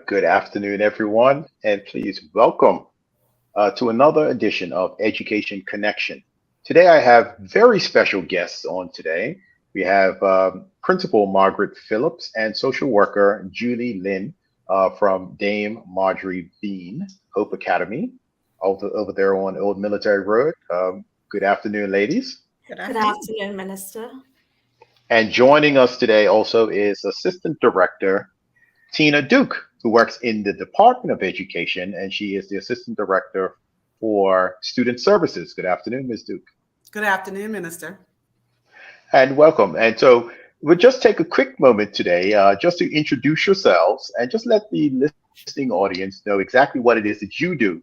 Good afternoon, everyone, and please welcome to another edition of Education Connection. Today, I have very special guests on today. We have Principal Margaret Phillips and social worker Julie Lynn from Dame Marjorie Hope Academy over there on Old Military Road. Good afternoon, ladies. Good Good afternoon. afternoon, Minister. And joining us today also is Assistant Director Tina Duke, who works in the Department of Education, and she is the Assistant Director for Student Services. Good afternoon, Ms. Duke. Good afternoon, Minister. And welcome. And so we'll just take a quick moment today just to introduce yourselves and just let the listening audience know exactly what it is that you do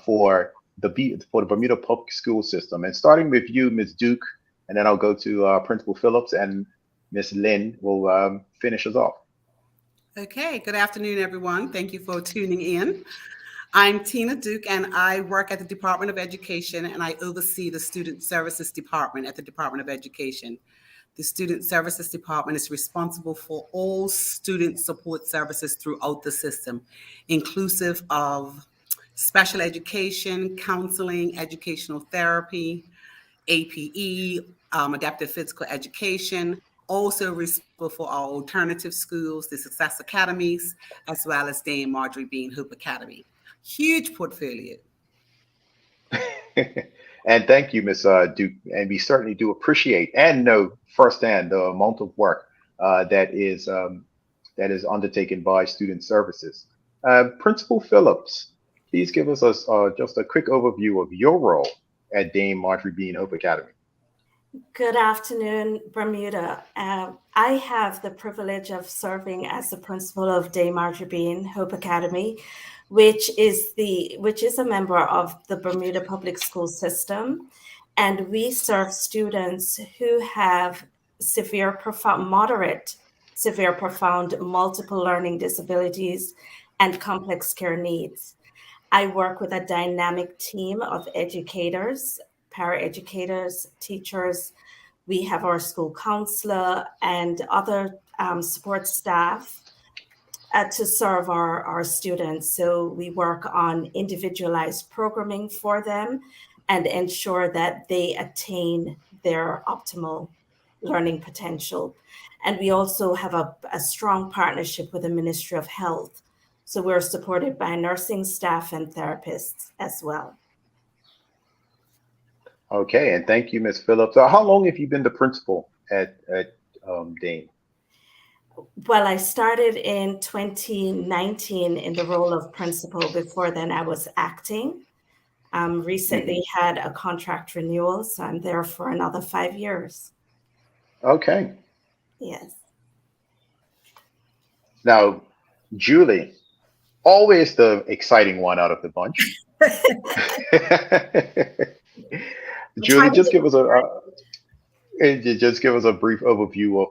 for the Bermuda Public School System. And starting with you, Ms. Duke, and then I'll go to Principal Phillips, and Ms. Lynn will finish us off. Okay, good afternoon, everyone. Thank you for tuning in. I'm Tina Duke, and I work at the Department of Education, and I oversee the Student Services Department at the Department of Education. The Student Services Department is responsible for all student support services throughout the system, inclusive of special education, counseling, educational therapy, APE, adaptive physical education, also responsible for our alternative schools, the Success Academies, as well as Dame Marjorie Hope Academy. Huge portfolio. And thank you, Ms. Duke. And we certainly do appreciate and know firsthand the amount of work that is undertaken by Student Services. Principal Phillips, please give us just a quick overview of your role at Dame Marjorie Hope Academy. Good afternoon, Bermuda. I have the privilege of serving as the principal of Dame Marjorie Hope Academy, which is a member of the Bermuda Public School System, and we serve students who have moderate, severe, profound, multiple learning disabilities and complex care needs. I work with a dynamic team of educators, paraeducators, teachers. We have our school counselor and other support staff to serve our students. So we work on individualized programming for them and ensure that they attain their optimal learning potential. And we also have a strong partnership with the Ministry of Health. So we're supported by nursing staff and therapists as well. Okay, and thank you, Ms. Phillips. How long have you been the principal at Dame? Well, I started in 2019 in the role of principal. Before then, I was acting. Recently had a contract renewal, so I'm there for another 5 years. Okay. Yes. Now, Julie, always the exciting one out of the bunch. Julie, just give us a brief overview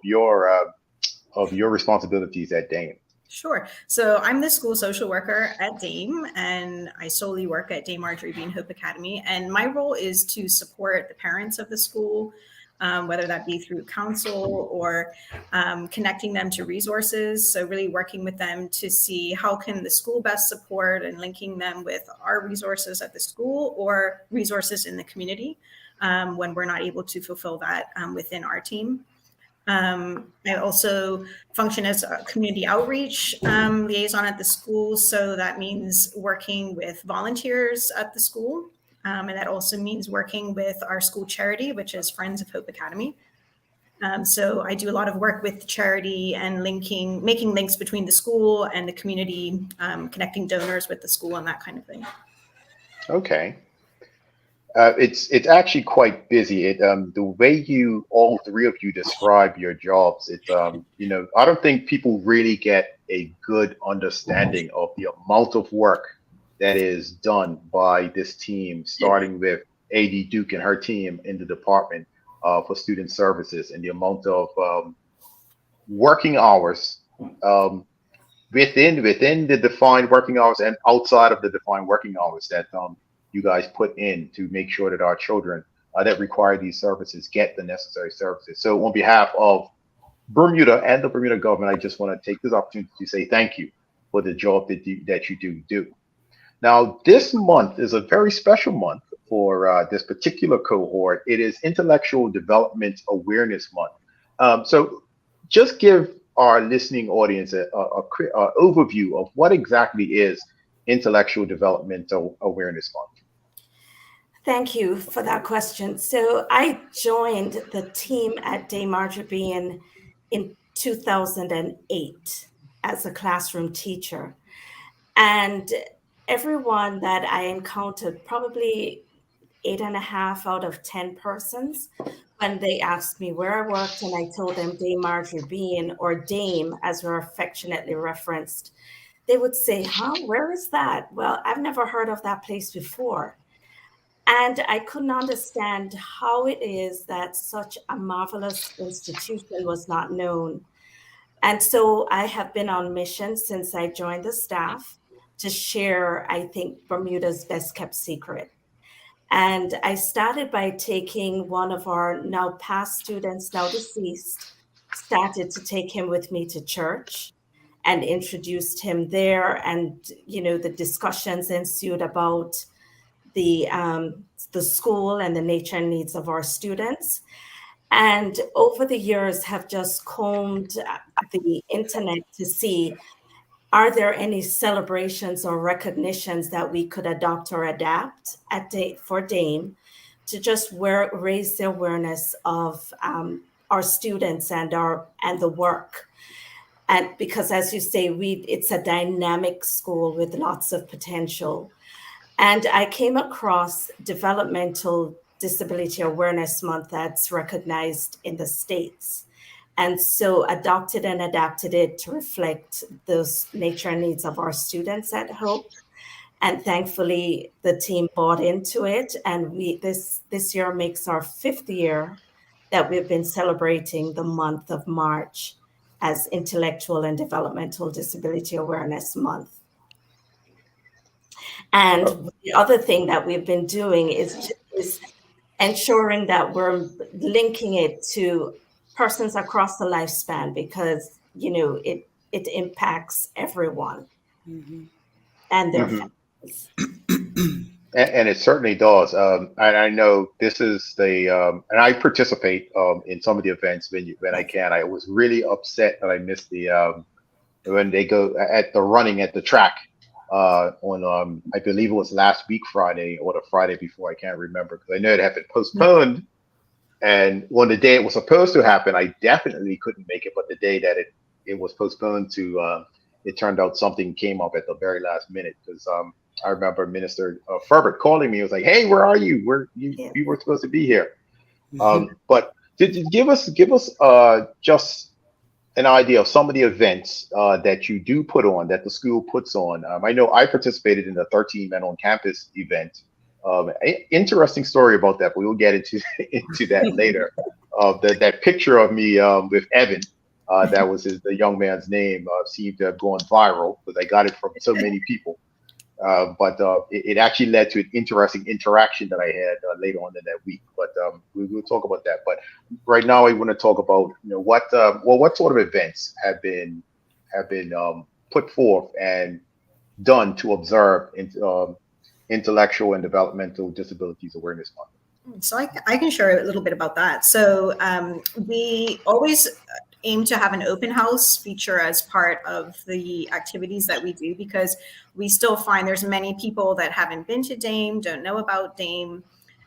of your responsibilities at Dame. Sure. So I'm the school social worker at Dame, and I solely work at Dame Marjorie Hope Academy. And my role is to support the parents of the school, whether that be through counsel or connecting them to resources. So really working with them to see how can the school best support and linking them with our resources at the school or resources in the community when we're not able to fulfill that within our team. I also function as a community outreach liaison at the school. So that means working with volunteers at the school. And that also means working with our school charity, which is Friends of Hope Academy. So I do a lot of work with charity and making links between the school and the community, connecting donors with the school and that kind of thing. Okay. It's actually quite busy. The way all three of you describe your jobs, I don't think people really get a good understanding of the amount of work that is done by this team, starting with AD Duke and her team in the Department for Student Services, and the amount of working hours within the defined working hours and outside of the defined working hours that you guys put in to make sure that our children that require these services get the necessary services. So on behalf of Bermuda and the Bermuda government, I just want to take this opportunity to say thank you for the job that you do. Now, this month is a very special month for this particular cohort. It is Intellectual Development Awareness Month. So just give our listening audience a overview of what exactly is Intellectual Developmental Awareness Month. Thank you for that question. So I joined the team at Dame Marjorie in 2008 as a classroom teacher. And everyone that I encountered, probably 8.5 out of 10 persons, when they asked me where I worked and I told them Dame Marjorie or Dame, as we're affectionately referenced, they would say, huh, where is that? Well, I've never heard of that place before. And I couldn't understand how it is that such a marvelous institution was not known. And so I have been on mission since I joined the staff to share, I think, Bermuda's best kept secret. And I started by taking one of our now past students, now deceased, started to take him with me to church and introduced him there. And, the discussions ensued about the school and the nature and needs of our students. And over the years have just combed the internet to see, are there any celebrations or recognitions that we could adopt or adapt for Dame to just raise the awareness of our students and the work. And because, as you say, it's a dynamic school with lots of potential. And I came across Developmental Disability Awareness Month that's recognized in the States. And so adopted and adapted it to reflect those nature and needs of our students at Hope. And thankfully, the team bought into it. And this year makes our 5th year that we've been celebrating the month of March as Intellectual and Developmental Disability Awareness Month. And the other thing that we've been doing is ensuring that we're linking it to persons across the lifespan, because, it impacts everyone and their families. And it certainly does. And I know this is and I participate in some of the events when I can. I was really upset that I missed when they go at the running at the track on I believe it was last week Friday or the Friday before. I can't remember because I know it had been postponed. And on the day it was supposed to happen, I definitely couldn't make it. But the day that it was postponed to, it turned out something came up at the very last minute, because I remember Minister Ferbert calling me. He was like, "Hey, where are you? You were supposed to be here." But give us just an idea of some of the events that you do put on, that the school puts on. I know I participated in the 13 Men on Campus event. Interesting story about that, but we'll get into that later. That picture of me with Evan, that was the young man's name, seemed to have gone viral because I got it from so many people. But it actually led to an interesting interaction that I had later on in that week. But we'll talk about that. But right now, I want to talk about what sort of events have been put forth and done to observe Intellectual and Developmental Disabilities Awareness Month. So I can share a little bit about that. So we always aim to have an open house feature as part of the activities that we do, because we still find there's many people that haven't been to Dame, don't know about Dame.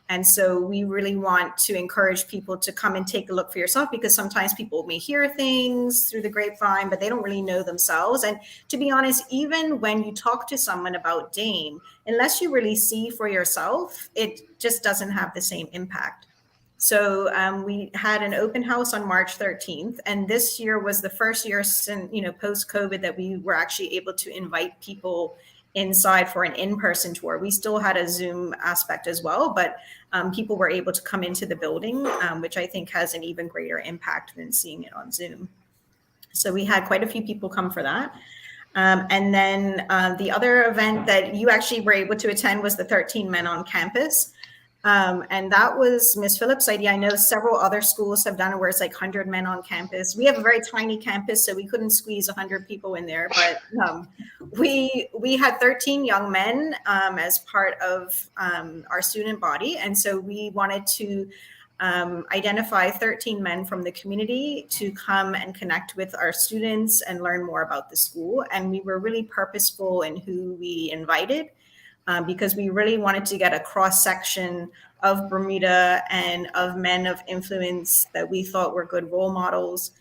And so we really want to encourage people to come and take a look for yourself, because sometimes people may hear things through the grapevine, but they don't really know themselves. And to be honest, even when you talk to someone about Dame, unless you really see for yourself, it just doesn't have the same impact. So we had an open house on March 13th, and this year was the first year since, post-COVID, that we were actually able to invite people inside for an in-person tour. We still had a Zoom aspect as well, but people were able to come into the building, which I think has an even greater impact than seeing it on Zoom. So we had quite a few people come for that. And then the other event that you actually were able to attend was the 13 Men on Campus. And that was Miss Phillips' idea. I know several other schools have done it where it's like 100 men on campus. We have a very tiny campus, so we couldn't squeeze 100 people in there. But we had 13 young men as part of our student body. And so we wanted to identify 13 men from the community to come and connect with our students and learn more about the school. And we were really purposeful in who we invited. Because we really wanted to get a cross section of Bermuda and of men of influence that we thought were good role models.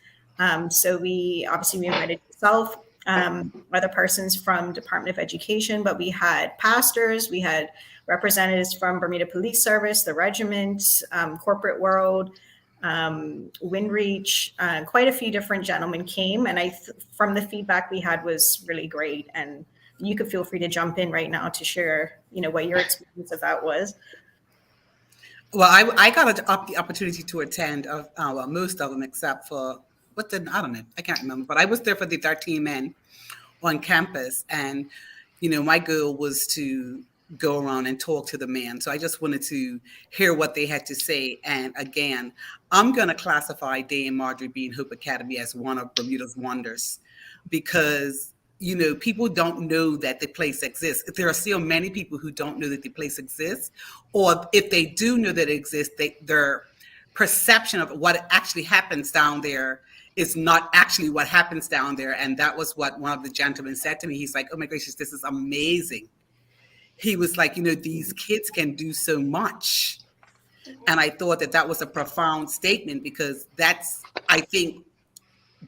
So we invited yourself, other persons from Department of Education, but we had pastors, we had representatives from Bermuda Police Service, the regiment, corporate world, Windreach, quite a few different gentlemen came. And from the feedback we had was really great. And you could feel free to jump in right now to share, what your experience of that was. Well, I got the opportunity to attend most of them, except for I don't know, I can't remember, but I was there for the 13 men on campus, and my goal was to go around and talk to the men. So I just wanted to hear what they had to say. And again, I'm going to classify Dame Marjorie Hope Academy as one of Bermuda's wonders, because people don't know that the place exists. There are still many people who don't know that the place exists, or if they do know that it exists, their perception of what actually happens down there is not actually what happens down there. And that was what one of the gentlemen said to me. He's like, "Oh my gracious, this is amazing." He was like, these kids can do so much. And I thought that was a profound statement, because I think,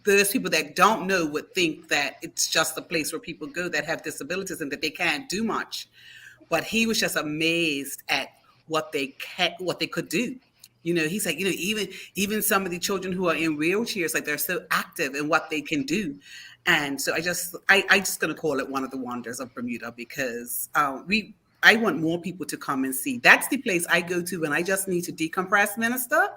those people that don't know would think that it's just a place where people go that have disabilities and that they can't do much. But he was just amazed at what they could do. He's like, even some of the children who are in wheelchairs, like, they're so active in what they can do. And so I just going to call it one of the wonders of Bermuda, because I want more people to come and see. That's the place I go to when I just need to decompress, Minister.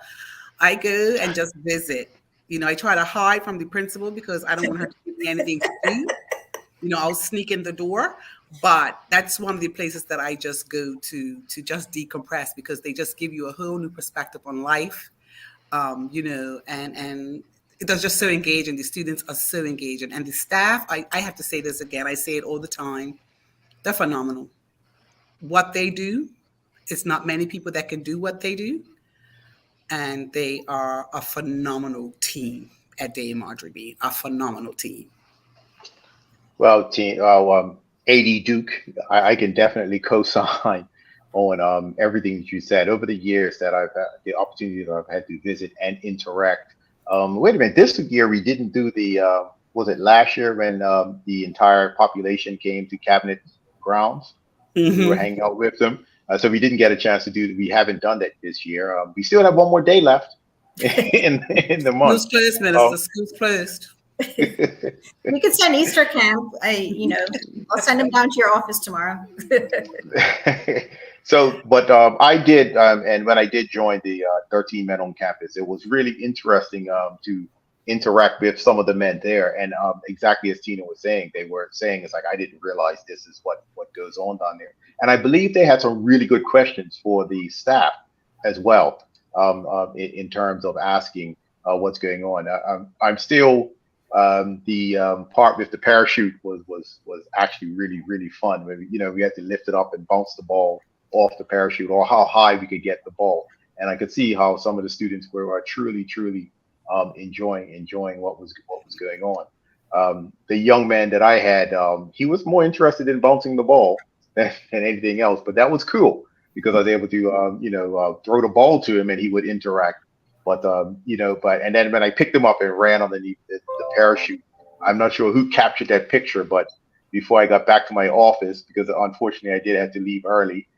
I go and just visit. I try to hide from the principal because I don't want her to give me anything to do. I'll sneak in the door, but that's one of the places that I just go to just decompress, because they just give you a whole new perspective on life. And they're just so engaging. The students are so engaging, and the staff, I have to say this again, I say it all the time, they're phenomenal. What they do, it's not many people that can do what they do. And they are a phenomenal team at Dame Marjorie, a phenomenal team. Well, AD Duke, I can definitely co-sign on everything that you said. Over the years that I've had the opportunity that I've had to visit and interact. Wait a minute, this year we didn't do the, was it last year when the entire population came to Cabinet grounds? Mm-hmm. We were hanging out with them. So we didn't get a chance to do. We haven't done that this year. We still have one more day left in the month. School's closed, Minister. School's closed. We could send Easter camp. I'll send them down to your office tomorrow. So, but I did, and when I did join the 13 men on campus, it was really interesting to interact with some of the men there. And exactly as Tina was saying, they were saying, it's like, I didn't realize this is what goes on down there. And I believe they had some really good questions for the staff as well, in terms of asking what's going on. I'm still, the part with the parachute was actually really, really fun. We had to lift it up and bounce the ball off the parachute, or how high we could get the ball. And I could see how some of the students were truly enjoying what was going on. The young man that I had, he was more interested in bouncing the ball than anything else, but that was cool, because I was able to throw the ball to him and he would interact. But and then when I picked him up and ran underneath the parachute, I'm not sure who captured that picture, but before I got back to my office, because unfortunately I did have to leave early,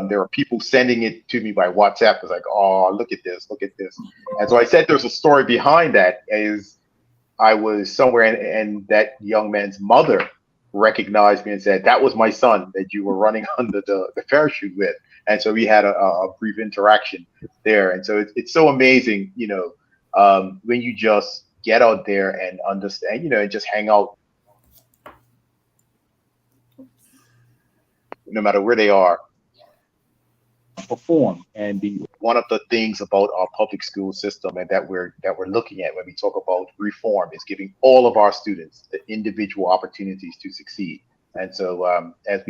there were people sending it to me by WhatsApp. It was like, oh, look at this. And so I said there's a story behind that. Is I was somewhere and that young man's mother recognized me and said, that was my son that you were running under the parachute with. And so we had a brief interaction there. And so it's so amazing, when you just get out there and understand, and just hang out, no matter where they are. perform. And one of the things about our public school system and that we're looking at when we talk about reform is giving all of our students the individual opportunities to succeed. And so as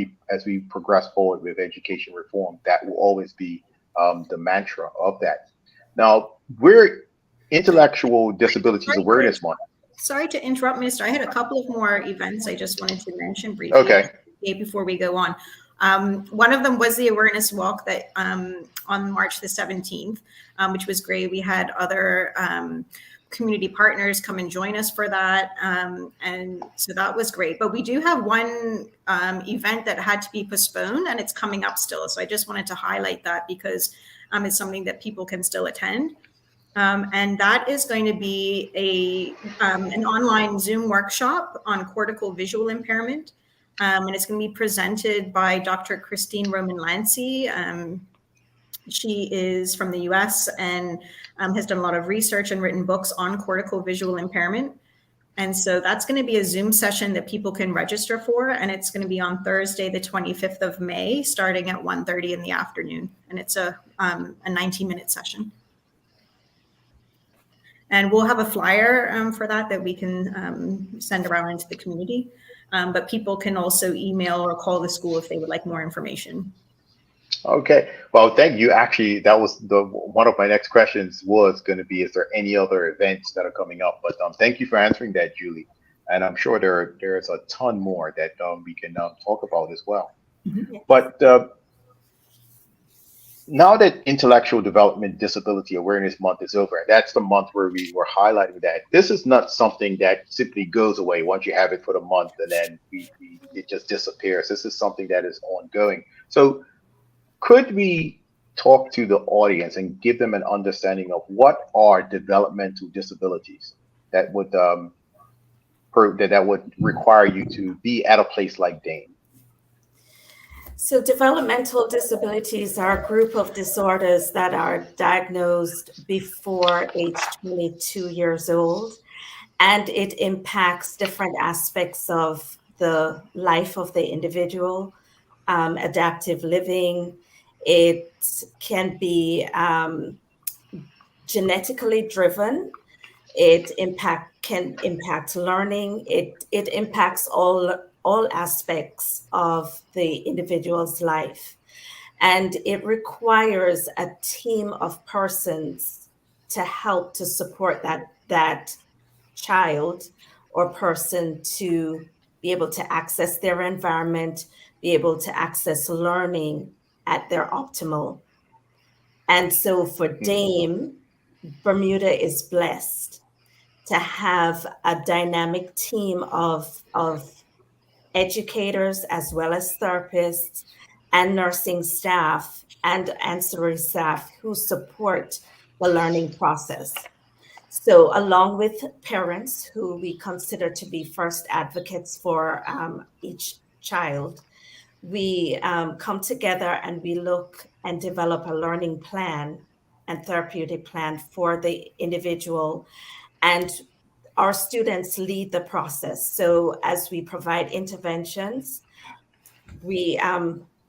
we progress forward with education reform, that will always be the mantra of that. Now we're Intellectual Disabilities Awareness Month. Sorry to interrupt, Minister. I had a couple of more events I just wanted to mention briefly Okay. before we go on. One of them was the awareness walk that on March the 17th, which was great. We had other community partners come and join us for that. And so that was great. But we do have one event that had to be postponed, and it's coming up still. So I just wanted to highlight that because it's something that people can still attend. And that is going to be an online Zoom workshop on cortical visual impairment. And it's going to be presented by Dr. Christine Roman-Lancy. She is from the US and has done a lot of research and written books on cortical visual impairment. And so that's going to be a Zoom session that people can register for. And it's going to be on Thursday, the 25th of May, starting at 1:30 in the afternoon. And it's a 90-minute session. And we'll have a flyer for that we can send around into the community. But people can also email or call the school if they would like more information. Okay. Well, thank you. Actually, that was one of my next questions was going to be, is there any other events that are coming up? But thank you for answering that, Julie. And I'm sure there's a ton more that we can talk about as well. Mm-hmm. But now that Intellectual Development Disability Awareness Month is over, that's the month where we were highlighting that this is not something that simply goes away once you have it for the month and then it just disappears. This is something that is ongoing. So could we talk to the audience and give them an understanding of what are developmental disabilities that would that would require you to be at a place like Dame? So developmental disabilities are a group of disorders that are diagnosed before age 22 years old, and it impacts different aspects of the life of the individual, adaptive living. It can be genetically driven. It can impact learning. It impacts all aspects of the individual's life. And it requires a team of persons to help to support that child or person to be able to access their environment, be able to access learning at their optimal. And so for Dame, Bermuda is blessed to have a dynamic team of educators as well as therapists and nursing staff and ancillary staff who support the learning process. So along with parents who we consider to be first advocates for each child, we come together and we look and develop a learning plan and therapeutic plan for the individual, and our students lead the process. So as we provide interventions, we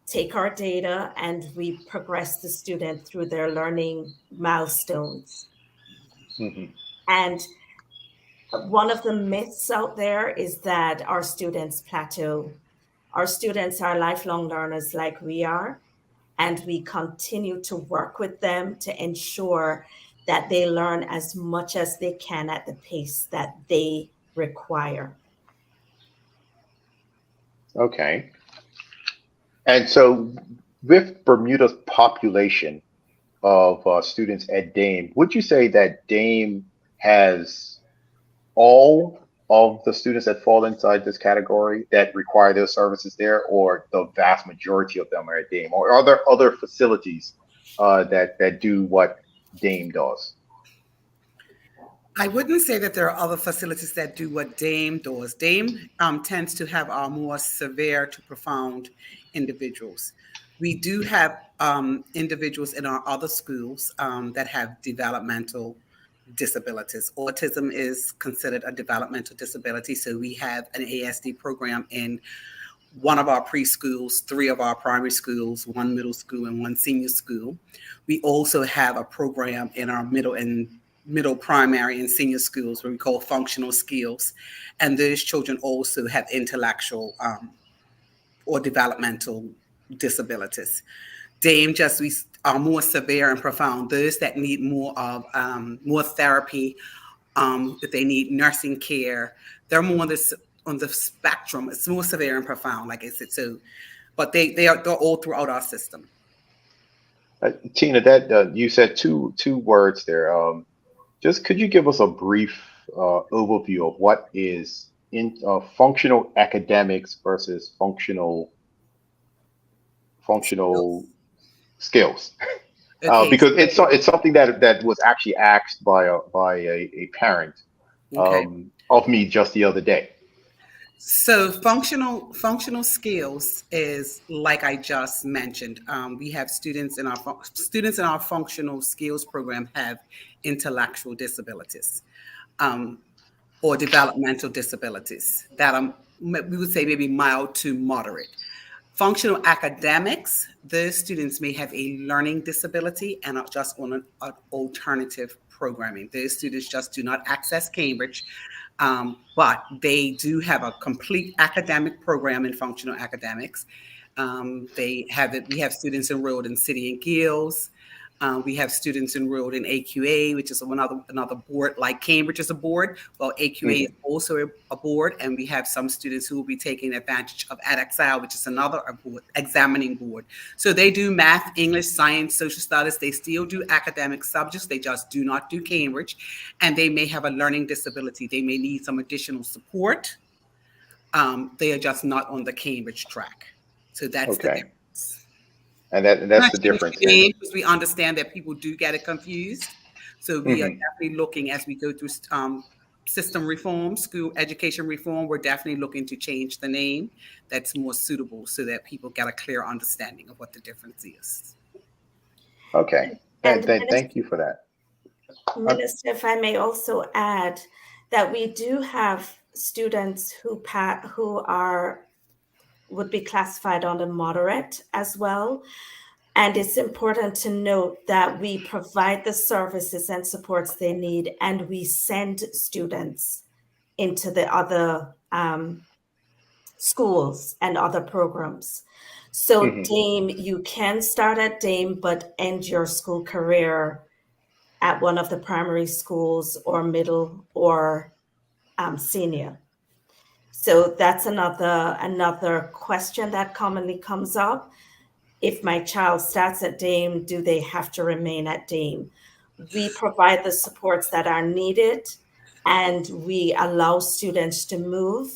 take our data and we progress the student through their learning milestones. Mm-hmm. And one of the myths out there is that our students plateau. Our students are lifelong learners like we are, and we continue to work with them to ensure that they learn as much as they can at the pace that they require. Okay. And so with Bermuda's population of students at Dame, would you say that Dame has all of the students that fall inside this category that require those services there, or the vast majority of them are at Dame? Or are there other facilities that do what Dame does? I wouldn't say that there are other facilities that do what Dame does. Dame tends to have our more severe to profound individuals. We do have individuals in our other schools that have developmental disabilities. Autism is considered a developmental disability, so we have an ASD program in one of our preschools, 3 of our primary schools, 1 middle school, and 1 senior school. We also have a program in our middle primary and senior schools where we call functional skills. And those children also have intellectual or developmental disabilities. Dame just are more severe and profound. Those that need more of more therapy, if they need nursing care, they're more on the spectrum. It's more severe and profound, like I said. So, but they're all throughout our system. Tina, that you said two words there. Just could you give us a brief overview of what is in functional academics versus functional skills? Okay. Because it's something that was actually asked by a parent Okay. of me just the other day. So functional skills is like I just mentioned. We have students in our functional skills program have intellectual disabilities, or developmental disabilities that we would say maybe mild to moderate. Functional academics, those students may have a learning disability and are just on an alternative programming. Those students just do not access Cambridge, but they do have a complete academic program in functional academics. We have students enrolled in City and Guilds. We have students enrolled in AQA, which is another board, like Cambridge is a board. Well, AQA is also a board, and we have some students who will be taking advantage of AdXL, which is another examining board. So they do math, English, science, social studies. They still do academic subjects. They just do not do Cambridge, and they may have a learning disability. They may need some additional support. They are just not on the Cambridge track. So that's the difference. And that's the difference. Because we understand that people do get it confused. So we are definitely looking, as we go through system reform, school education reform, we're definitely looking to change the name that's more suitable so that people get a clear understanding of what the difference is. Okay. Thank you for that. Minister, if I may also add that we do have students who would be classified under moderate as well. And it's important to note that we provide the services and supports they need, and we send students into the other schools and other programs. So Dame, you can start at Dame, but end your school career at one of the primary schools or middle or senior. So that's another question that commonly comes up. If my child starts at Dame, do they have to remain at Dame? We provide the supports that are needed, and we allow students to move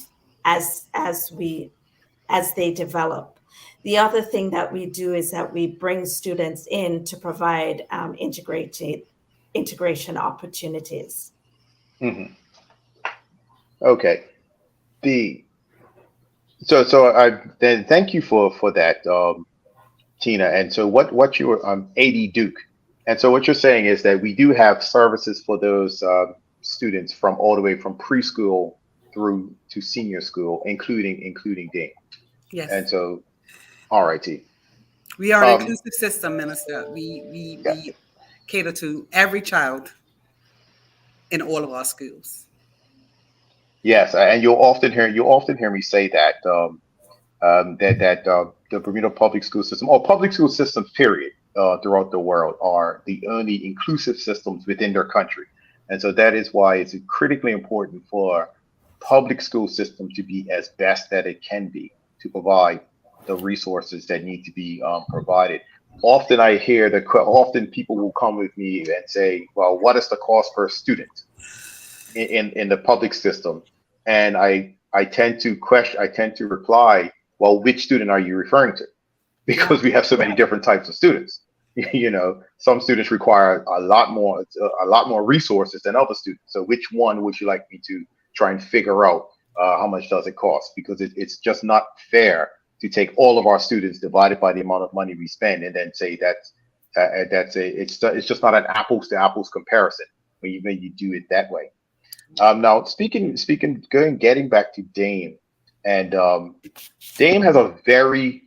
as they develop. The other thing that we do is that we bring students in to provide integration opportunities. Okay. So I then thank you for that, Tina. And so what you were AD Duke, and so what you're saying is that we do have services for those students from all the way from preschool through to senior school, including Dame. Yes. And so, all righty. We are an inclusive system, Minister. We cater to every child in all of our schools. Yes, and you'll often hear me say that the Bermuda public school system, or public school systems, period, throughout the world, are the only inclusive systems within their country, and so that is why it's critically important for public school system to be as best that it can be to provide the resources that need to be provided. Often I hear often people will come with me and say, "Well, what is the cost per student in the public system?" And I tend to reply, well, which student are you referring to? Because we have so many different types of students. Some students require a lot more resources than other students. So which one would you like me to try and figure out how much does it cost? Because it's just not fair to take all of our students divided by the amount of money we spend and then say it's just not an apples to apples comparison when you do it that way. Now, getting back to Dame, And Dame has a very,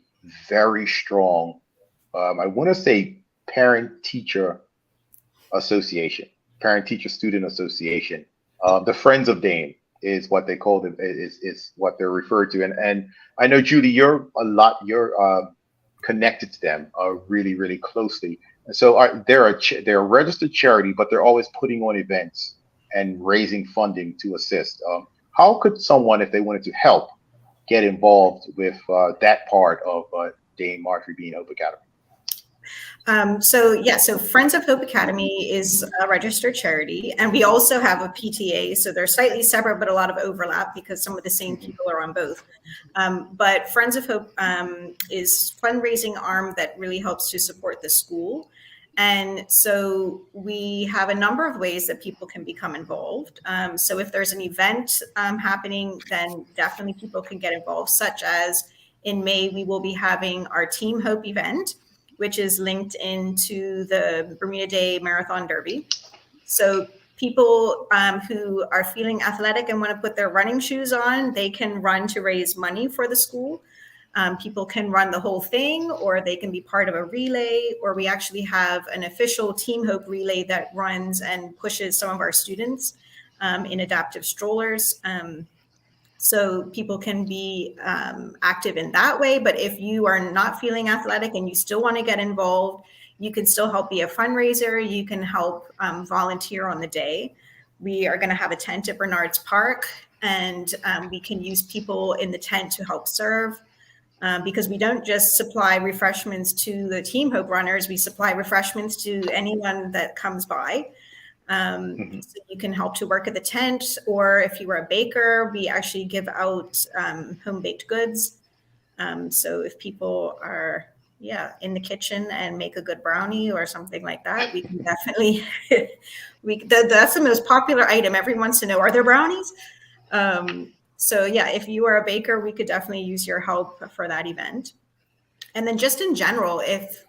very strong, I want to say, parent teacher association, parent teacher student association. The Friends of Dame is what they call them, is what they're referred to. And I know, Judy, you're connected to them really, really closely. And so they're a registered charity, but they're always putting on events and raising funding to assist. How could someone, if they wanted to help, get involved with that part of Dame Marjorie Bean Hope Academy? So Friends of Hope Academy is a registered charity, and we also have a PTA. So they're slightly separate, but a lot of overlap because some of the same people are on both. But Friends of Hope is fundraising arm that really helps to support the school. And so we have a number of ways that people can become involved. So if there's an event happening, then definitely people can get involved, such as in May, we will be having our Team Hope event, which is linked into the Bermuda Day Marathon Derby. So people who are feeling athletic and want to put their running shoes on, they can run to raise money for the school. People can run the whole thing, or they can be part of a relay, or we actually have an official Team Hope relay that runs and pushes some of our students in adaptive strollers. So people can be active in that way. But if you are not feeling athletic and you still want to get involved, you can still help be a fundraiser. You can help volunteer on the day. We are going to have a tent at Bernard's Park, and we can use people in the tent to help serve. Because we don't just supply refreshments to the Team Hope runners, we supply refreshments to anyone that comes by. So you can help to work at the tent, or if you were a baker, we actually give out home-baked goods. So if people are, in the kitchen and make a good brownie or something like that, we can definitely, that's the most popular item. Everyone wants to know, are there brownies? So if you are a baker, we could definitely use your help for that event. And then just in general, if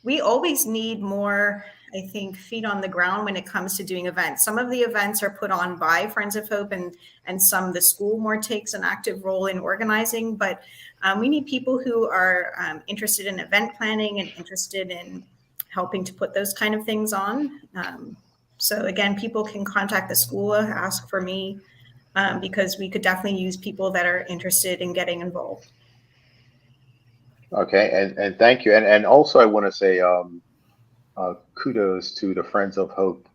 we always need more, I think, feet on the ground when it comes to doing events. Some of the events are put on by Friends of Hope, and some the school more takes an active role in organizing. But we need people who are interested in event planning and interested in helping to put those kind of things on. So again, people can contact the school, ask for me, because we could definitely use people that are interested in getting involved. Okay, and thank you. And also I want to say kudos to the Friends of Hope,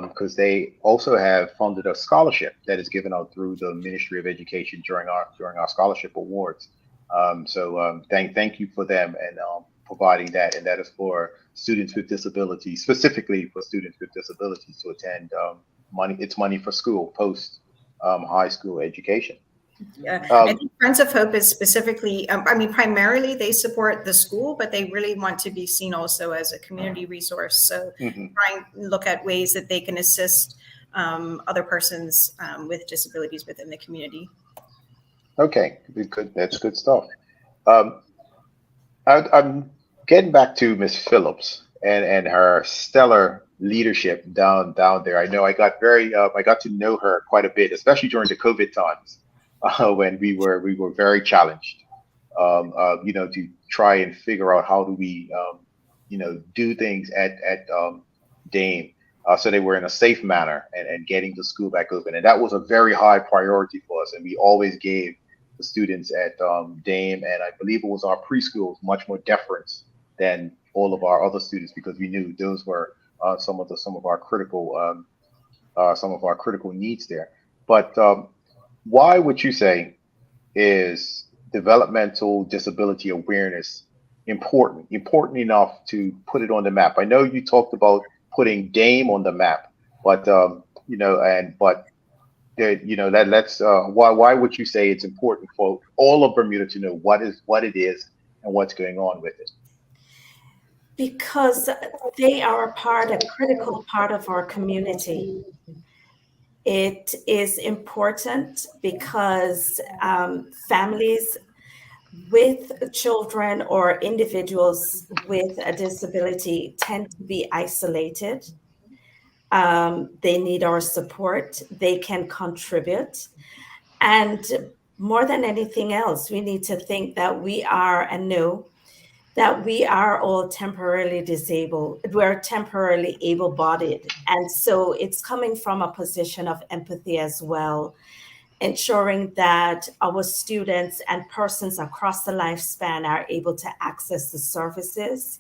because they also have funded a scholarship that is given out through the Ministry of Education during our scholarship awards. So thank you for them and providing that, and that is for students with disabilities, specifically for students with disabilities to attend it's money for school post high school education. I think Friends of Hope is specifically, primarily they support the school, but they really want to be seen also as a community resource. So trying to look at ways that they can assist other persons with disabilities within the community. Okay, good. That's good stuff. I'm getting back to Miss Phillips and her stellar leadership down there. I know I got to know her quite a bit, especially during the COVID times. When we were very challenged, to try and figure out how do we, do things at Dame, so they were in a safe manner and getting the school back open. And that was a very high priority for us. And we always gave the students at Dame, and I believe it was our preschools, much more deference than all of our other students, because we knew those were some of our critical needs there. But why would you say is developmental disability awareness important enough to put it on the map? I know you talked about putting Dame on the map, but why would you say it's important for all of Bermuda to know what it is and what's going on with it? Because they are a critical part of our community. It is important because families with children or individuals with a disability tend to be isolated. They need our support. They can contribute. And more than anything else, we need to think that we are and know that we are all temporarily disabled. We're temporarily able bodied. And so it's coming from a position of empathy as well, ensuring that our students and persons across the lifespan are able to access the services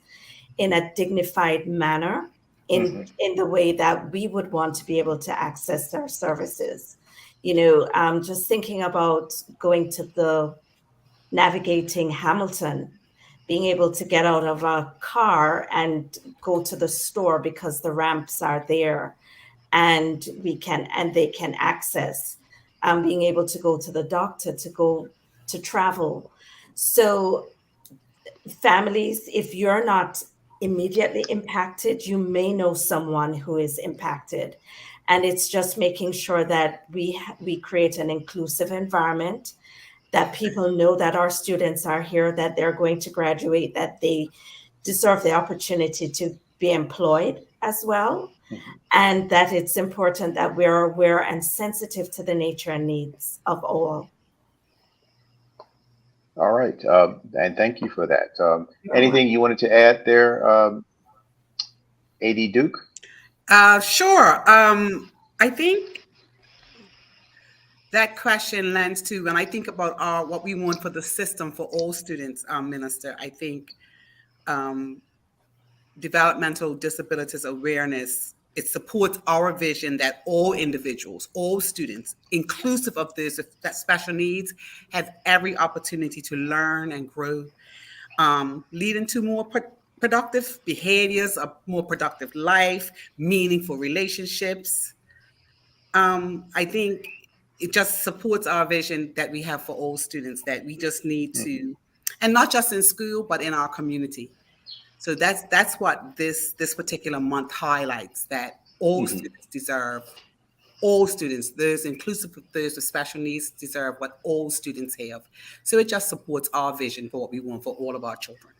in a dignified manner, Hmm. in the way that we would want to be able to access their services. Just thinking about going to the navigating Hamilton, being able to get out of a car and go to the store because the ramps are there and they can access, being able to go to the doctor, to go to travel. So families, if you're not immediately impacted, you may know someone who is impacted. And it's just making sure that we create an inclusive environment, that people know that our students are here, that they're going to graduate, that they deserve the opportunity to be employed as well, and that it's important that we're aware and sensitive to the nature and needs of all. All right. And thank you for that. You're welcome. Anything you wanted to add there, AD Duke? Sure. I think that question lends to when I think about what we want for the system for all students, Minister. I think um, developmental disabilities awareness, it supports our vision that all individuals, all students, inclusive of those that special needs, have every opportunity to learn and grow, leading to more productive behaviors, a more productive life, meaningful relationships. I think it just supports our vision that we have for all students, that we just need Hmm. to, and not just in school, but in our community. So that's what this particular month highlights, that all Hmm. students deserve, all students, those inclusive of those with special needs, deserve what all students have. So it just supports our vision for what we want for all of our children.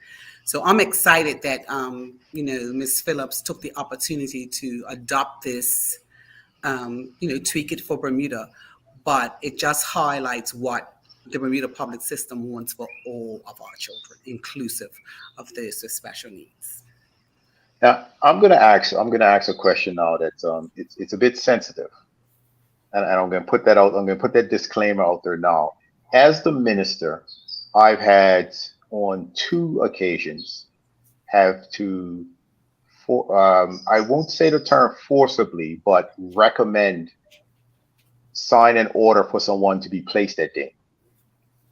So I'm excited that Ms. Phillips took the opportunity to adopt this, tweak it for Bermuda, but it just highlights what the Bermuda public system wants for all of our children, inclusive of those with special needs. Now, I'm gonna ask a question now that's it's a bit sensitive, and I'm gonna put that out. I'm gonna put that disclaimer out there now. As the minister, I've had on two occasions have to, I won't say the term forcibly, but recommend, sign an order for someone to be placed at Dame.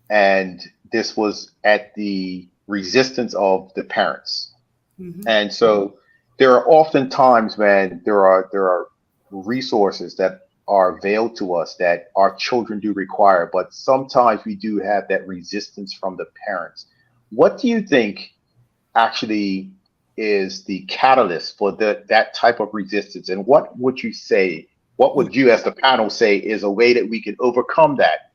And this was at the resistance of the parents. Mhm. And so there are often times when there are resources that are availed to us that our children do require, but sometimes we do have that resistance from the parents. What do you think actually is the catalyst for that type of resistance? And what would you say, what would you as the panel say is a way that we can overcome that?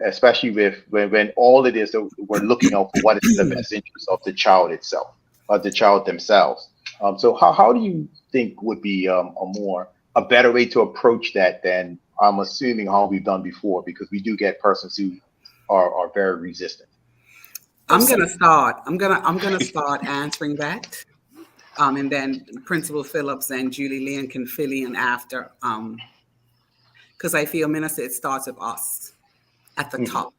Especially with when all it is that we're looking out for what is in the best interest of the child itself, of the child themselves. So how do you think would be a better way to approach that than I'm assuming how we've done before, because we do get persons who are very resistant. I'm gonna start. I'm gonna start answering that, and then Principal Phillips and Julie Lynn can fill in after, because I feel, Minister, it starts with us at the Hmm. top.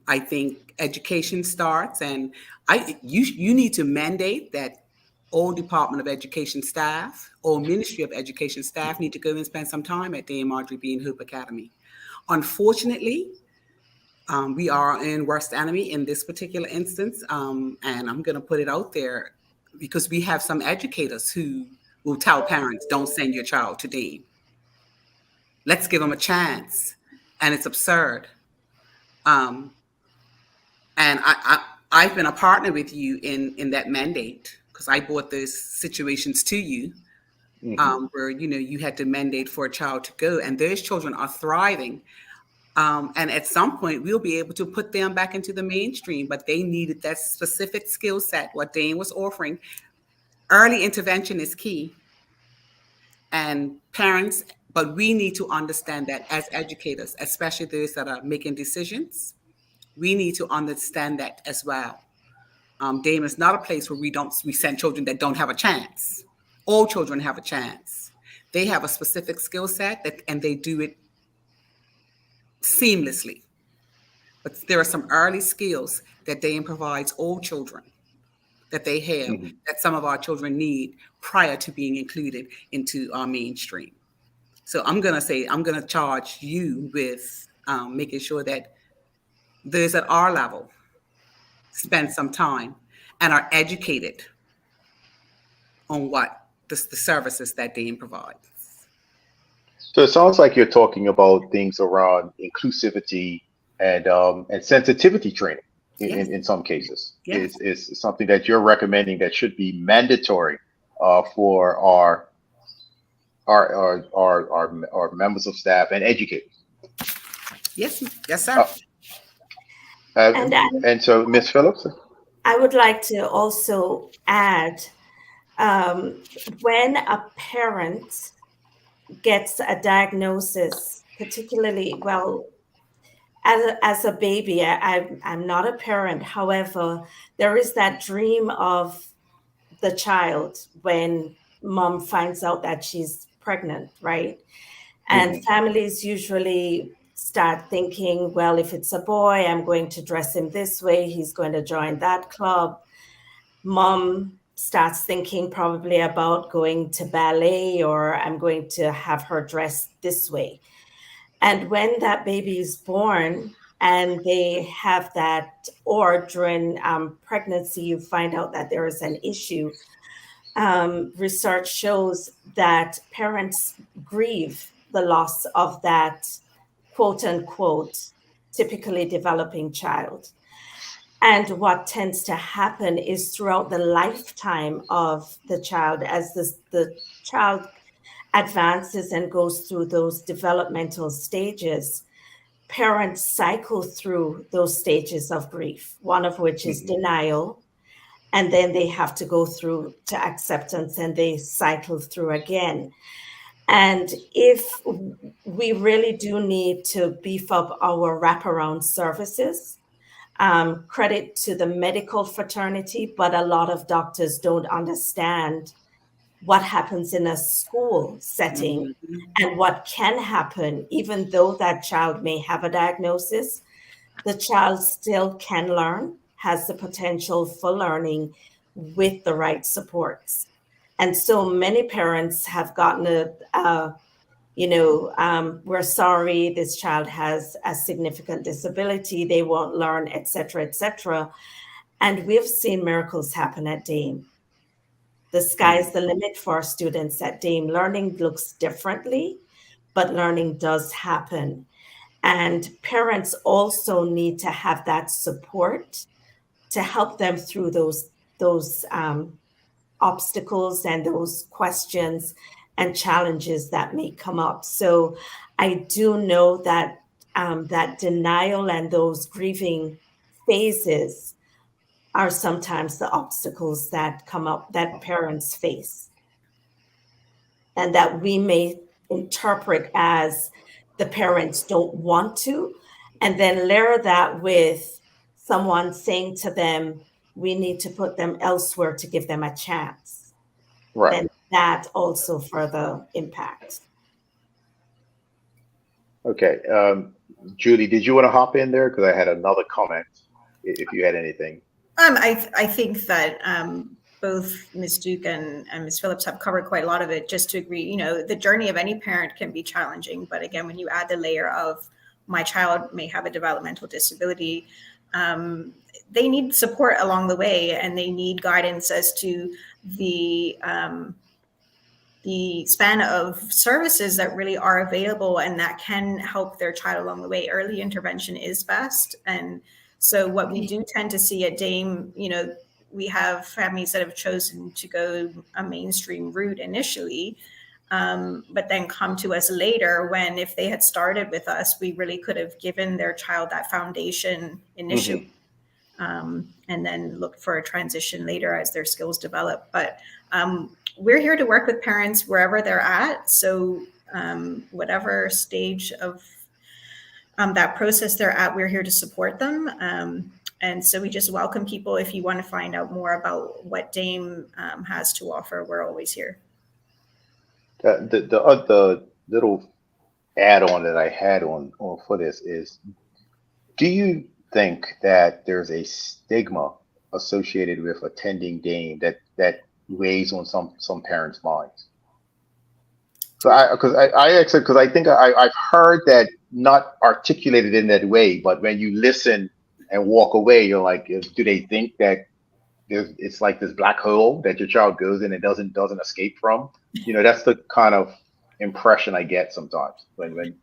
I think education starts, and you need to mandate that all Department of Education staff, all Ministry of Education staff need to go and spend some time at Dame Marjorie Hope Academy. Unfortunately, we are in worst enemy in this particular instance, and I'm going to put it out there because we have some educators who will tell parents, "Don't send your child to Dame. Let's give them a chance," and it's absurd. Um, and I've been a partner with you in that mandate, because I brought those situations to you, Hmm. where you had to mandate for a child to go, and those children are thriving. And at some point, we'll be able to put them back into the mainstream, but they needed that specific skill set, what Dane was offering. Early intervention is key. And parents, But we need to understand that as educators, especially those that are making decisions, we need to understand that as well. Dame is not a place where we send children that don't have a chance. All children have a chance. They have a specific skill set and they do it seamlessly. But there are some early skills that Dame provides all children that they have Mhm. that some of our children need prior to being included into our mainstream. So I'm going to charge you with making sure that those at our level spend some time and are educated on what the services that Dame provides. So it sounds like you're talking about things around inclusivity and sensitivity training Yes, in some cases. yes, Is something that you're recommending that should be mandatory for our members of staff and educators. yes, yes, sir. Uh, And and so, Ms. Phillips. I would like to also add, when a parent gets a diagnosis, particularly, well, as a baby, I'm not a parent. However, there is that dream of the child when mom finds out that she's pregnant, right? And Mhm. families usually start thinking, well, if it's a boy, I'm going to dress him this way, he's going to join that club. Mom starts thinking probably about going to ballet, or I'm going to have her dressed this way. And when that baby is born and they have that, or during pregnancy, you find out that there is an issue, research shows that parents grieve the loss of that quote unquote typically developing child. And what tends to happen is throughout the lifetime of the child, as the child advances and goes through those developmental stages, parents cycle through those stages of grief, one of which is Mhm. denial. And then they have to go through to acceptance and they cycle through again. And if we really do need to beef up our wraparound services, credit to the medical fraternity, but a lot of doctors don't understand what happens in a school setting Mhm. and what can happen, even though that child may have a diagnosis, the child still can learn, has the potential for learning with the right supports. And so many parents have gotten we're sorry, this child has a significant disability, they won't learn, et cetera, et cetera. And we've seen miracles happen at Dame. The sky's Mhm. the limit for our students at Dame. Learning looks differently, but learning does happen. And parents also need to have that support to help them through those obstacles and those questions and challenges that may come up. So I do know that that denial and those grieving phases are sometimes the obstacles that come up that parents face and that we may interpret as the parents don't want to, and then layer that with someone saying to them, we need to put them elsewhere to give them a chance. Right. Then that also further impacts. Okay. Julie, did you want to hop in there? Because I had another comment. If you had anything. I think that both Ms. Duke and Ms. Phillips have covered quite a lot of it. Just to agree, the journey of any parent can be challenging, but again, when you add the layer of my child may have a developmental disability, they need support along the way, and they need guidance as to the span of services that really are available and that can help their child along the way. Early intervention is best. And so what we do tend to see at Dame, we have families that have chosen to go a mainstream route initially, but then come to us later when, if they had started with us, we really could have given their child that foundation initially. Mhm. And then look for a transition later as their skills develop. But we're here to work with parents wherever they're at. So whatever stage of that process they're at, we're here to support them. And so we just welcome people. If you want to find out more about what Dame has to offer, we're always here. The little add-on that I had on for this is, do you think that there's a stigma associated with attending Dame that weighs on some parents' minds? So I think I've heard that, not articulated in that way, but when you listen and walk away, you're like, do they think that it's like this black hole that your child goes in and doesn't escape from? That's the kind of impression I get sometimes when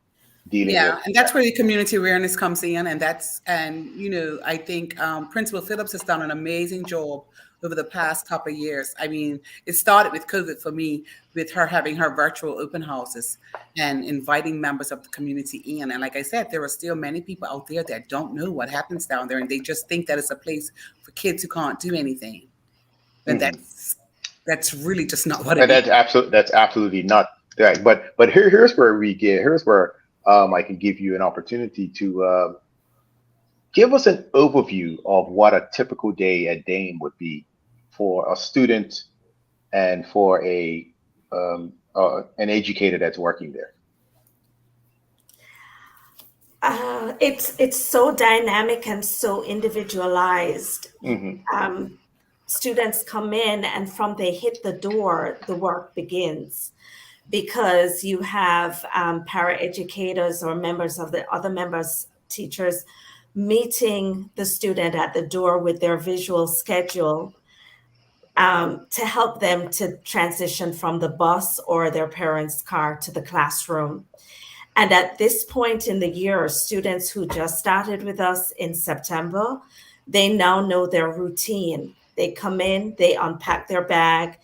dealing with. And that's where the community awareness comes in, and I think Principal Phillips has done an amazing job over the past couple of years. I mean, it started with COVID for me, with her having her virtual open houses and inviting members of the community in. And like I said, there are still many people out there that don't know what happens down there, and they just think that it's a place for kids who can't do anything. And that's really just not what it is. That's absolutely not right. But here's where I can give you an opportunity to give us an overview of what a typical day at Dame would be for a student and for an educator that's working there. It's so dynamic and so individualized. Students come in, and from they hit the door, the work begins, because you have paraeducators or members of the other members, teachers, meeting the student at the door with their visual schedule to help them to transition from the bus or their parents' car to the classroom. And at this point in the year, students who just started with us in September, they now know their routine. They come in, they unpack their bag,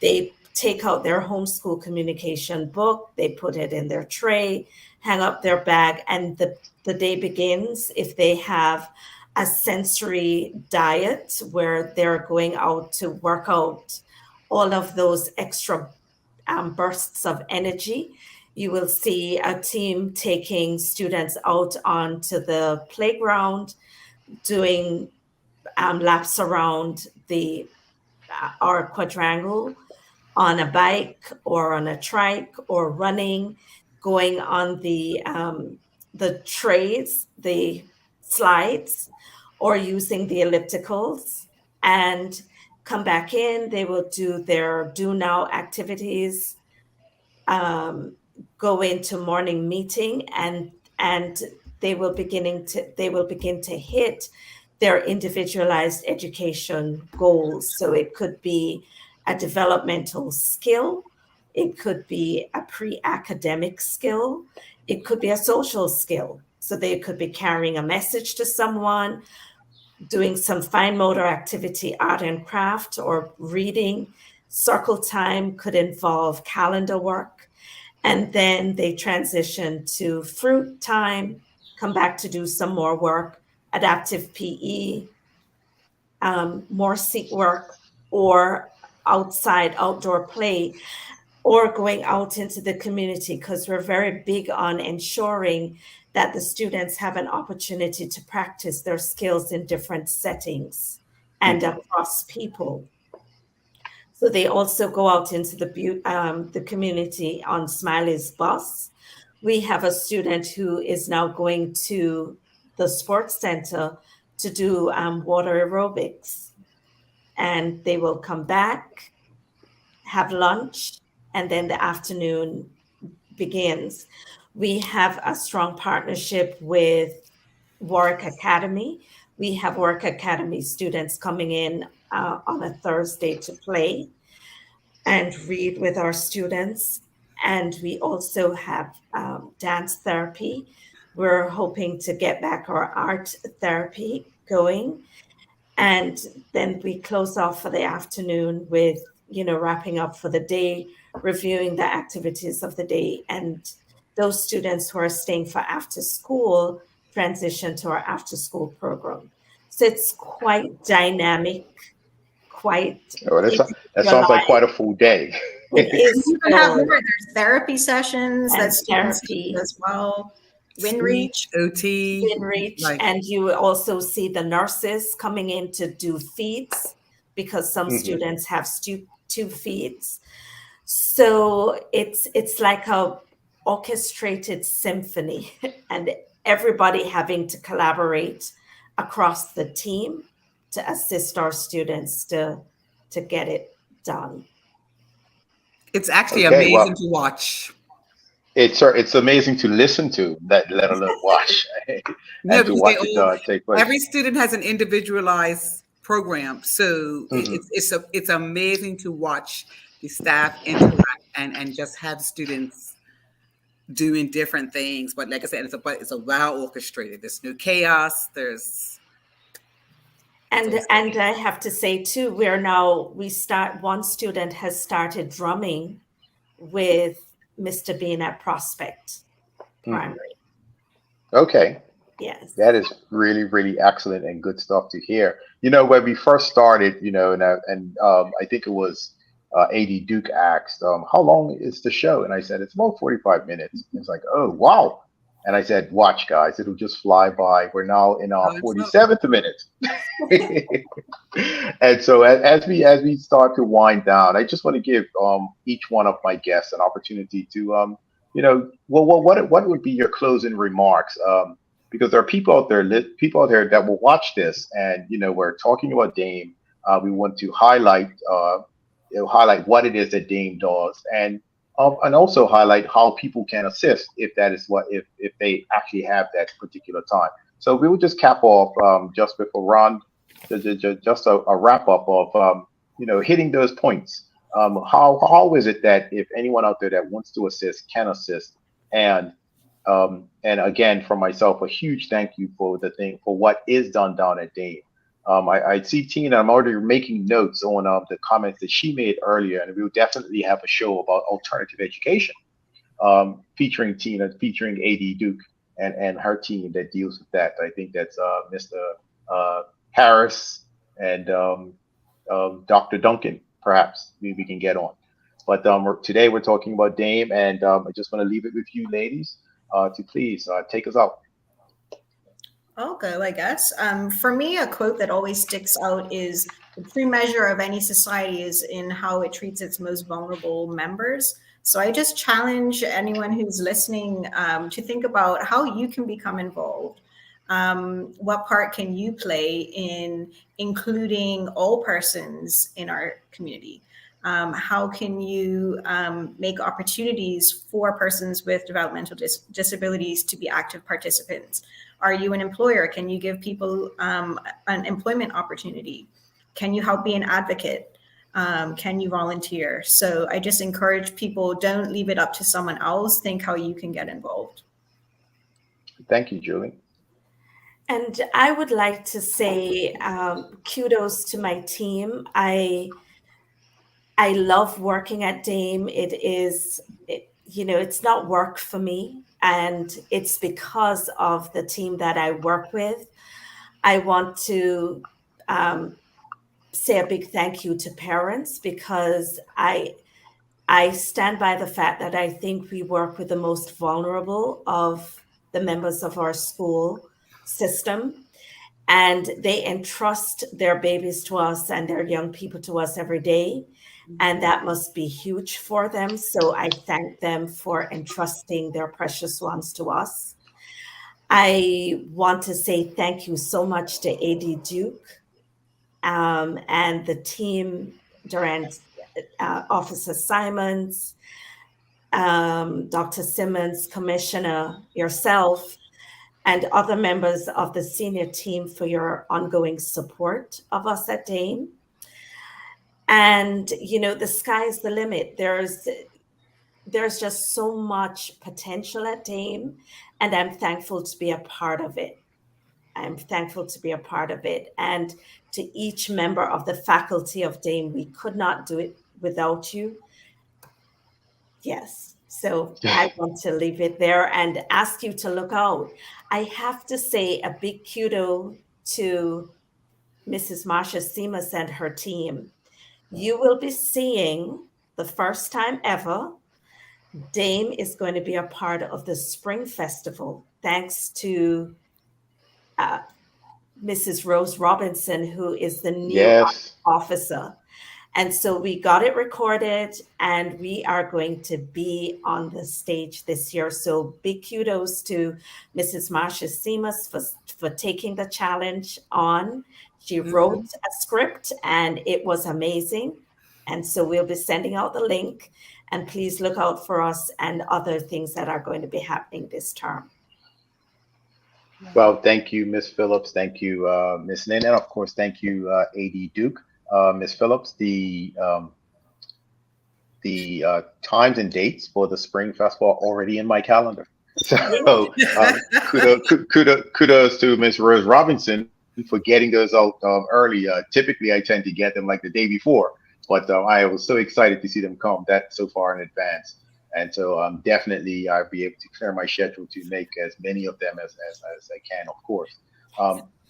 they take out their homeschool communication book, they put it in their tray, hang up their bag, and the day begins. If they have a sensory diet where they're going out to work out all of those extra bursts of energy, you will see a team taking students out onto the playground, doing laps around our quadrangle on a bike or on a trike, or running, going on the trays, the slides, or using the ellipticals, and come back in. They will do their do now activities, go into morning meeting, and they will begin to hit their individualized education goals. So it could be a developmental skill, it could be a pre-academic skill, it could be a social skill. So they could be carrying a message to someone, doing some fine motor activity, art and craft, or reading. Circle time could involve calendar work. And then they transition to fruit time, come back to do some more work, adaptive PE, more seat work, or outdoor play, or going out into the community, because we're very big on ensuring that the students have an opportunity to practice their skills in different settings and across people. So they also go out into the community on Smiley's bus. We have a student who is now going to the sports center to do water aerobics. And they will come back, have lunch, and then the afternoon begins. We have a strong partnership with Warwick Academy. We have Warwick Academy students coming in on a Thursday to play and read with our students. And we also have dance therapy. We're hoping to get back our art therapy going. And then we close off for the afternoon with, wrapping up for the day, reviewing the activities of the day. And those students who are staying for after school transition to our after school program. So it's quite dynamic, quite. Oh, that sounds like quite a full day. It is You can have good. more. There's therapy sessions And that students therapy. do as well. Speech, WinReach. OT, Reach, like and you also see the nurses coming in to do feeds because some Mhm. students have tube feeds. So it's like a orchestrated symphony, and everybody having to collaborate across the team to assist our students to get it done. it's actually Okay, amazing well, to watch. it's amazing to listen to, let alone watch, No, and to because they watch it all take place. every student has an individualized program, so Mhm. it's amazing to watch the staff interact and just have students doing different things. But like I said, it's a well orchestrated. There's no chaos. It's awesome. And I have to say too, one student has started drumming with Mr. Bean at Prospect Mhm. Primary. Okay. Yes. That is really, really excellent and good stuff to hear. When we first started, I think it was AD Duke asked, "How long is the show?" And I said, "It's about 45 minutes." It's like, "Oh, wow!" And I said, "Watch, guys, it'll just fly by. We're now in our Time's up. 47th minute." And so as we start to wind down, I just want to give each one of my guests an opportunity to well, what would be your closing remarks? Because there are people out there that will watch this, and we're talking about Dame. We want to highlight what it is that Dame does, and also highlight how people can assist if that is what if they actually have that particular time. So we will just cap off just before Ron, just a wrap up of hitting those points. How is it that if anyone out there that wants to assist can assist, and and again, for myself, a huge thank you for what is done down at Dame. I see Tina. I'm already making notes on the comments that she made earlier, and we will definitely have a show about alternative education, featuring Tina, featuring AD Duke, and her team that deals with that. I think that's Mr. Uh, Harris and Dr. Duncan. Perhaps we can get on. But today we're talking about Dame, and I just want to leave it with you, ladies, to please take us out. I'll go, I guess. For me, a quote that always sticks out is the true measure of any society is in how it treats its most vulnerable members. So I just challenge anyone who's listening to think about how you can become involved. What part can you play in including all persons in our community? How can you make opportunities for persons with developmental disabilities to be active participants? Are you an employer? Can you give people an employment opportunity? Can you help be an advocate? Can you volunteer? So I just encourage people, don't leave it up to someone else. Think how you can get involved. Thank you, Julie. And I would like to say kudos to my team. I love working at Dame. It's not work for me, and it's because of the team that I work with. I want to say a big thank you to parents because I stand by the fact that I think we work with the most vulnerable of the members of our school system, and they entrust their babies to us and their young people to us every day. And that must be huge for them. So I thank them for entrusting their precious ones to us. I want to say thank you so much to AD Duke and the team, Durant, Officer Simons, Dr. Simmons, Commissioner, yourself, and other members of the senior team for your ongoing support of us at Dame. And, the sky's the limit. There's just so much potential at Dame, and I'm thankful to be a part of it. I'm thankful to be a part of it. And to each member of the faculty of Dame, we could not do it without you. Yes. So I want to leave it there and ask you to look out. I have to say a big kudo to Mrs. Marsha Seamus and her team. You will be seeing the first time ever, Dame is going to be a part of the Spring Festival, thanks to Mrs. Rose Robinson, who is the new Yes. officer. And so we got it recorded, and we are going to be on the stage this year. So big kudos to Mrs. Marsha Seamus for taking the challenge on. She wrote a script and it was amazing. And so we'll be sending out the link, and please look out for us and other things that are going to be happening this term. Well, thank you, Ms. Phillips. Thank you, Ms. Nin, and of course, thank you, AD Duke. Ms. Phillips, the times and dates for the Spring Festival are already in my calendar. So kudos to Ms. Rose Robinson for getting those out early. Typically, I tend to get them like the day before, but I was so excited to see them come that so far in advance. And so definitely I'll be able to clear my schedule to make as many of them as I can, of course.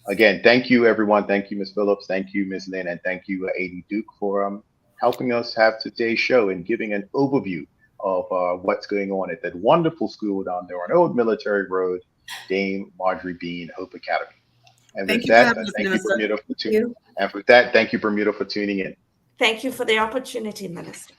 Again, thank you, everyone. Thank you, Ms. Phillips. Thank you, Ms. Lynn. And thank you, AD Duke, for helping us have today's show and giving an overview of what's going on at that wonderful school down there on Old Military Road, Dame Marjorie Bean Hope Academy. And Thank with you for that, having us, thank you, Minister. Bermuda, for tuning in. And with that, thank you, Bermuda, for tuning in. Thank you for the opportunity, Minister.